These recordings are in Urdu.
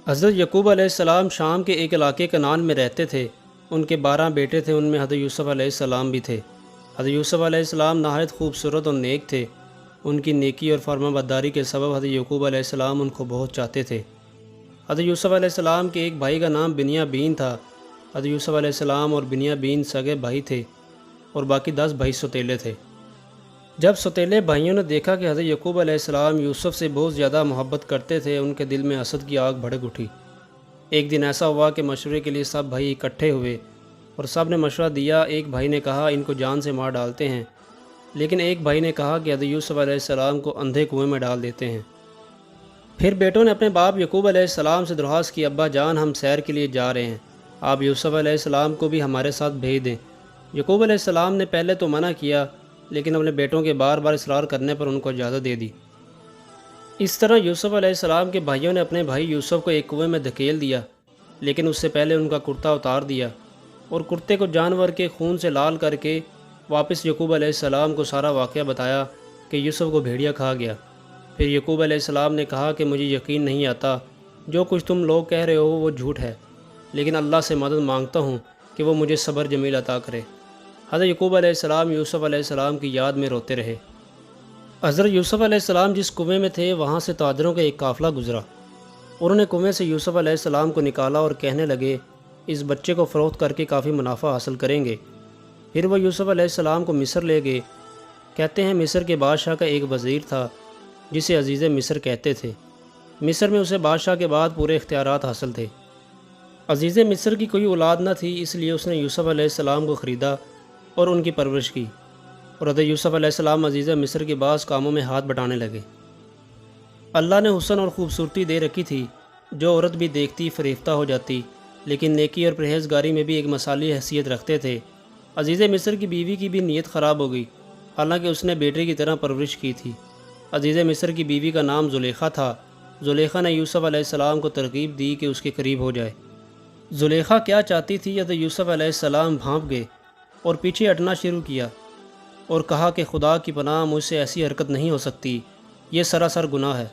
حضرت یعقوب علیہ السلام شام کے ایک علاقے کنعان میں رہتے تھے۔ ان کے 12 بیٹے تھے، ان میں حضرت یوسف علیہ السلام بھی تھے۔ حضرت یوسف علیہ السلام نہایت خوبصورت اور نیک تھے۔ ان کی نیکی اور فرما برداری کے سبب حضرت یعقوب علیہ السلام ان کو بہت چاہتے تھے۔ حضرت یوسف علیہ السلام کے ایک بھائی کا نام بنیامین تھا۔ حضرت یوسف علیہ السلام اور بنیامین سگے بھائی تھے اور باقی 10 بھائی سوتیلے تھے۔ جب سوتیلے بھائیوں نے دیکھا کہ حضرت یعقوب علیہ السلام یوسف سے بہت زیادہ محبت کرتے تھے، ان کے دل میں حسد کی آگ بھڑک اٹھی۔ ایک دن ایسا ہوا کہ مشورے کے لیے سب بھائی اکٹھے ہوئے اور سب نے مشورہ دیا۔ ایک بھائی نے کہا ان کو جان سے مار ڈالتے ہیں، لیکن ایک بھائی نے کہا کہ حضرت یوسف علیہ السلام کو اندھے کنویں میں ڈال دیتے ہیں۔ پھر بیٹوں نے اپنے باپ یعقوب علیہ السلام سے درخواست کی، ابا جان ہم سیر کے لیے جا رہے ہیں، آپ یوسف علیہ السلام کو بھی ہمارے ساتھ بھیج دیں۔ یعقوب علیہ السلام نے پہلے تو منع کیا، لیکن اپنے بیٹوں کے بار بار اصرار کرنے پر ان کو اجازت دے دی۔ اس طرح یوسف علیہ السلام کے بھائیوں نے اپنے بھائی یوسف کو ایک کنویں میں دھکیل دیا، لیکن اس سے پہلے ان کا کرتا اتار دیا اور کرتے کو جانور کے خون سے لال کر کے واپس یعقوب علیہ السلام کو سارا واقعہ بتایا کہ یوسف کو بھیڑیا کھا گیا۔ پھر یعقوب علیہ السلام نے کہا کہ مجھے یقین نہیں آتا، جو کچھ تم لوگ کہہ رہے ہو وہ جھوٹ ہے، لیکن اللہ سے مدد مانگتا ہوں کہ وہ مجھے صبر جمیل عطا کرے۔ حضرت یعقوب علیہ السلام یوسف علیہ السلام کی یاد میں روتے رہے۔ حضرت یوسف علیہ السلام جس کنویں میں تھے وہاں سے تاجروں کا ایک قافلہ گزرا۔ انہوں نے کنویں سے یوسف علیہ السلام کو نکالا اور کہنے لگے اس بچے کو فروخت کر کے کافی منافع حاصل کریں گے۔ پھر وہ یوسف علیہ السلام کو مصر لے گئے۔ کہتے ہیں مصر کے بادشاہ کا ایک وزیر تھا جسے عزیز مصر کہتے تھے۔ مصر میں اسے بادشاہ کے بعد پورے اختیارات حاصل تھے۔ عزیز مصر کی کوئی اولاد نہ تھی، اس لیے اس نے یوسف علیہ السلام کو خریدا اور ان کی پرورش کی، اور حضرت یوسف علیہ السلام عزیز مصر کے بعض کاموں میں ہاتھ بٹانے لگے۔ اللہ نے حسن اور خوبصورتی دے رکھی تھی، جو عورت بھی دیکھتی فریفتہ ہو جاتی، لیکن نیکی اور پرہیزگاری میں بھی ایک مثالی حیثیت رکھتے تھے۔ عزیز مصر کی بیوی کی بھی نیت خراب ہو گئی، حالانکہ اس نے بیٹے کی طرح پرورش کی تھی۔ عزیز مصر کی بیوی کا نام زلیخا تھا۔ زلیخا نے یوسف علیہ السلام کو ترغیب دی کہ اس کے قریب ہو جائے۔ زلیخا کیا چاہتی تھی، حضرت یوسف علیہ السلام بھانپ گئے اور پیچھے ہٹنا شروع کیا اور کہا کہ خدا کی پناہ مجھ سے ایسی حرکت نہیں ہو سکتی، یہ سراسر گناہ ہے۔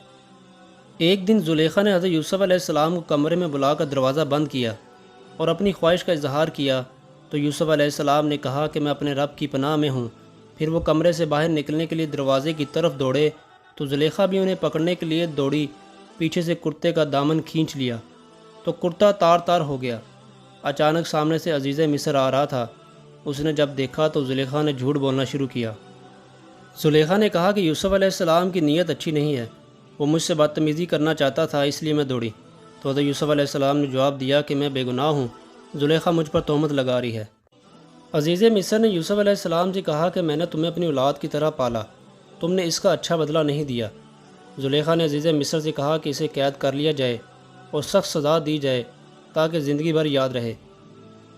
ایک دن زلیخا نے حضرت یوسف علیہ السلام کو کمرے میں بلا کر دروازہ بند کیا اور اپنی خواہش کا اظہار کیا، تو یوسف علیہ السلام نے کہا کہ میں اپنے رب کی پناہ میں ہوں۔ پھر وہ کمرے سے باہر نکلنے کے لیے دروازے کی طرف دوڑے تو زلیخا بھی انہیں پکڑنے کے لیے دوڑی، پیچھے سے کرتے کا دامن کھینچ لیا تو کرتا تار تار ہو گیا۔ اچانک سامنے سے عزیز مصر آ رہا تھا۔ اس نے جب دیکھا تو زلیخا نے جھوٹ بولنا شروع کیا۔ زلیخا نے کہا کہ یوسف علیہ السلام کی نیت اچھی نہیں ہے، وہ مجھ سے بدتمیزی کرنا چاہتا تھا، اس لیے میں دوڑی۔ تو حضرت یوسف علیہ السلام نے جواب دیا کہ میں بے گناہ ہوں، زلیخا مجھ پر تہمت لگا رہی ہے۔ عزیز مصر نے یوسف علیہ السلام سے کہا کہ میں نے تمہیں اپنی اولاد کی طرح پالا، تم نے اس کا اچھا بدلہ نہیں دیا۔ زلیخا نے عزیز مصر سے کہا کہ اسے قید کر لیا جائے اور سخت سزا دی جائے تاکہ زندگی بھر یاد رہے۔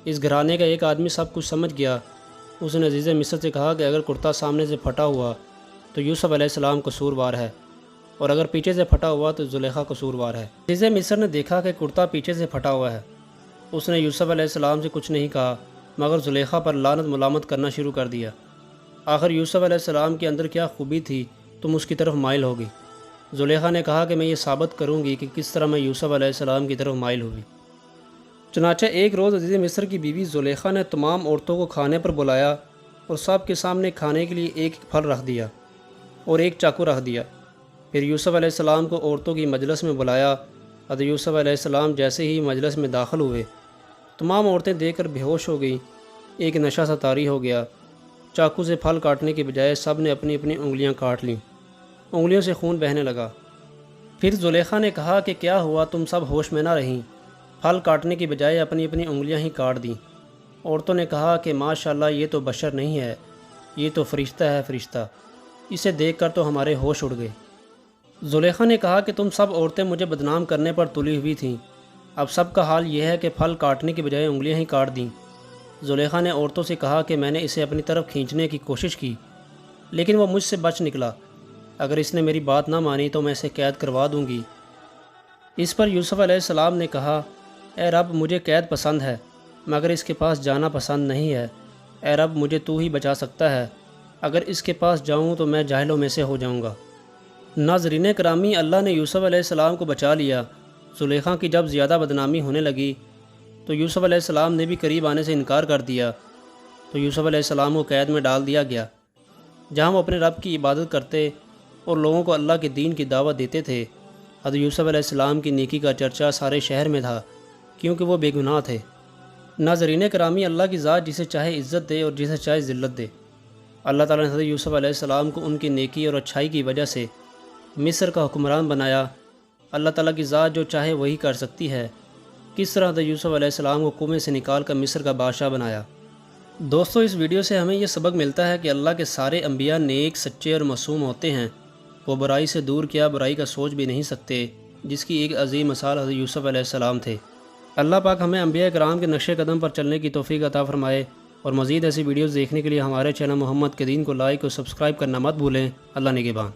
اس گھرانے کا ایک آدمی سب کچھ سمجھ گیا۔ اس نے عزیز مصر سے کہا کہ اگر کرتا سامنے سے پھٹا ہوا تو یوسف علیہ السلام قصوروار ہے، اور اگر پیچھے سے پھٹا ہوا تو زلیخا قصوروار ہے۔ عزیز مصر نے دیکھا کہ کرتا پیچھے سے پھٹا ہوا ہے۔ اس نے یوسف علیہ السلام سے کچھ نہیں کہا مگر زلیخا پر لعنت ملامت کرنا شروع کر دیا۔ آخر یوسف علیہ السلام کے اندر کیا خوبی تھی تم اس کی طرف مائل ہو گئی۔ زلیخا نے کہا کہ میں یہ ثابت کروں گی کہ کس طرح میں یوسف علیہ السلام کی طرف مائل ہوئی۔ چنانچہ ایک روز عزیز مصر کی بیوی زلیخا نے تمام عورتوں کو کھانے پر بلایا اور سب کے سامنے کھانے کے لیے ایک پھل رکھ دیا اور ایک چاقو رکھ دیا۔ پھر یوسف علیہ السلام کو عورتوں کی مجلس میں بلایا۔ حضرت یوسف علیہ السلام جیسے ہی مجلس میں داخل ہوئے، تمام عورتیں دیکھ کر بے ہوش ہو گئیں۔ ایک نشہ سا طاری ہو گیا۔ چاقو سے پھل کاٹنے کے بجائے سب نے اپنی اپنی انگلیاں کاٹ لیں، انگلیوں سے خون بہنے لگا۔ پھر زلیخا نے کہا کہ کیا ہوا، تم سب ہوش میں نہ رہیں، پھل کاٹنے کی بجائے اپنی اپنی انگلیاں ہی کاٹ دیں۔ عورتوں نے کہا کہ ماشاءاللہ یہ تو بشر نہیں ہے، یہ تو فرشتہ ہے، فرشتہ، اسے دیکھ کر تو ہمارے ہوش اڑ گئے۔ زلیخا نے کہا کہ تم سب عورتیں مجھے بدنام کرنے پر تلی ہوئی تھیں، اب سب کا حال یہ ہے کہ پھل کاٹنے کی بجائے انگلیاں ہی کاٹ دیں۔ زلیخا نے عورتوں سے کہا کہ میں نے اسے اپنی طرف کھینچنے کی کوشش کی، لیکن وہ مجھ سے بچ نکلا، اگر اس نے میری بات نہ مانی تو میں اسے قید کروا دوں گی۔ اس پر یوسف علیہ السلام نے کہا اے رب مجھے قید پسند ہے مگر اس کے پاس جانا پسند نہیں ہے، اے رب مجھے تو ہی بچا سکتا ہے، اگر اس کے پاس جاؤں تو میں جاہلوں میں سے ہو جاؤں گا۔ ناظرین کرامی، اللہ نے یوسف علیہ السلام کو بچا لیا۔ زلیخا کی جب زیادہ بدنامی ہونے لگی تو یوسف علیہ السلام نے بھی قریب آنے سے انکار کر دیا، تو یوسف علیہ السلام کو قید میں ڈال دیا گیا، جہاں وہ اپنے رب کی عبادت کرتے اور لوگوں کو اللہ کے دین کی دعوت دیتے تھے۔ حضرت یوسف علیہ السلام کی نیکی کا چرچا سارے شہر میں تھا کیونکہ وہ بے گناہ تھے۔ ناظرین کرامی، اللہ کی ذات جسے چاہے عزت دے اور جسے چاہے ذلت دے۔ اللہ تعالیٰ نے حضرت یوسف علیہ السلام کو ان کی نیکی اور اچھائی کی وجہ سے مصر کا حکمران بنایا۔ اللہ تعالیٰ کی ذات جو چاہے وہی کر سکتی ہے۔ کس طرح حضرت یوسف علیہ السلام کو کنویں سے نکال کر مصر کا بادشاہ بنایا۔ دوستو، اس ویڈیو سے ہمیں یہ سبق ملتا ہے کہ اللہ کے سارے انبیاء نیک، سچے اور معصوم ہوتے ہیں۔ وہ برائی سے دور کیا برائی کا سوچ بھی نہیں سکتے، جس کی ایک عظیم مثال حضرت یوسف علیہ السلام تھے۔ اللہ پاک ہمیں انبیاء کرام کے نقش قدم پر چلنے کی توفیق عطا فرمائے، اور مزید ایسی ویڈیوز دیکھنے کے لیے ہمارے چینل محمد کے دین کو لائک اور سبسکرائب کرنا مت بھولیں۔ اللہ نگہبان۔